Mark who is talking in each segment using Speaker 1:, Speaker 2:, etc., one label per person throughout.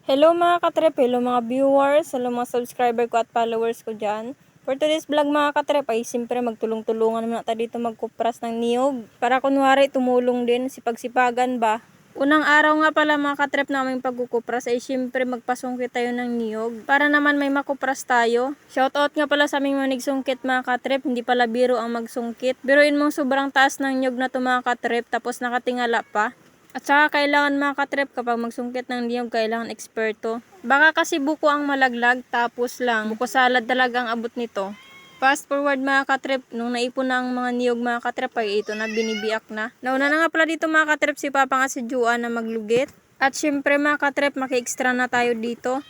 Speaker 1: Hello mga katrep, hello mga viewers, hello mga subscriber ko at followers ko dyan. For today's vlog mga katrep ay siyempre magtulong-tulungan naman natin dito magkupras ng niyog. Para kunwari tumulong din, sipag-sipagan ba. Unang araw nga pala mga katrep na aming pagkukupras ay siyempre magpasungkit tayo ng niyog. Para naman may makupras tayo. Shoutout nga pala sa aming manigsungkit mga katrep, hindi pala biro ang magsungkit. Biruin mong sobrang taas ng niyog na to mga katrep tapos nakatingala pa. At saka kailangan mga katrep kapag magsungkit ng niyog, kailangan eksperto. Baka kasi buko ang malaglag, tapos lang buko salad talaga ang abot nito. Fast forward mga katrep, nung naipon na ang mga niyog mga katrep ay ito na, binibiak na. Nauna na nga pala dito mga katrep si Papa nga si Juan na maglugit. At syempre mga katrep, maki-extra na tayo dito.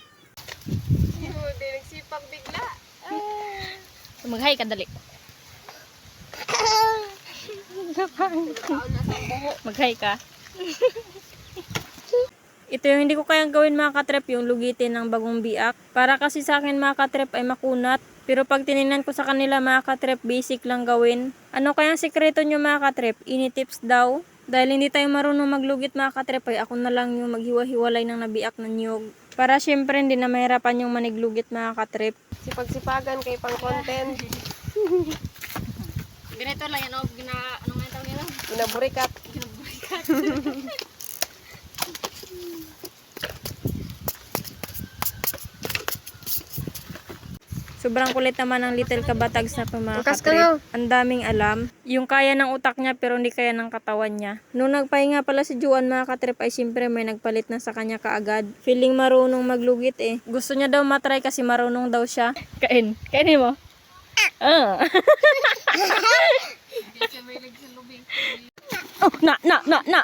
Speaker 2: Hindi nagsipag bigla.
Speaker 1: Mag-hi ka dali. Mag-hi ka. Ito yung hindi ko kayang gawin mga katrep, yung lugitin ng bagong biak. Para kasi sa akin mga katrep ay makunat. Pero pag tinignan ko sa kanila mga katrep, basic lang gawin. Ano kayang sekreto nyo mga katrep? Ini-tips daw. Dahil hindi tayo marunong maglugit mga katrep ay ako na lang yung maghiwa-hiwalay ng nabiak na niyog. Para syempre hindi na mahirapan yung maniglugit mga katrep.
Speaker 2: Sipag-sipagan kay pang content.
Speaker 3: Ganito lang yan, ano nga yung tawag nila?
Speaker 2: Binaburikat.
Speaker 1: Sobrang kulit naman ng little kabatags na to mga
Speaker 2: Bukas ka
Speaker 1: katrep.
Speaker 2: nga.
Speaker 1: Ang daming alam. Yung kaya ng utak niya pero hindi kaya ng katawan niya. Nung nagpahinga pala si Juan mga katrep ay siyempre may nagpalit na sa kanya kaagad. Feeling marunong maglugit eh. Gusto niya daw matry kasi marunong daw siya. Kain. Kainin mo. Ah. Oh, na.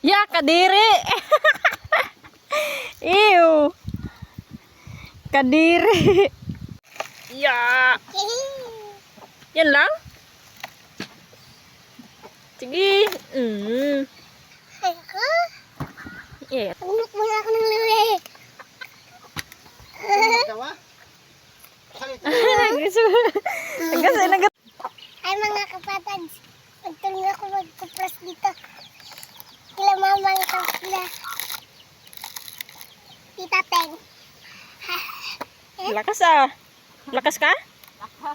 Speaker 1: Ya, kadiri. Ew. Kadiri. Ya. Yan lang? Sige. Yeah.
Speaker 2: Tulog muna ako ng luwi. Ay mga kapatags, magtulong ako magkupras dito. Kila mamang kapila. Tita Teng.
Speaker 1: Lakas ah. Lakas ka?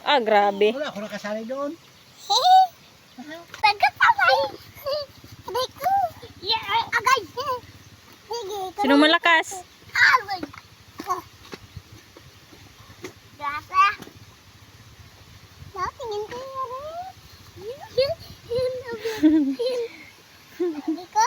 Speaker 1: Ah, grabe.
Speaker 4: Wala ako nakasali doon.
Speaker 2: Taga-pamay. Aday ko. Agay. Sige.
Speaker 1: Sino malakas?
Speaker 2: Agay. Gasa. Tingin ko yun. Hindi ko.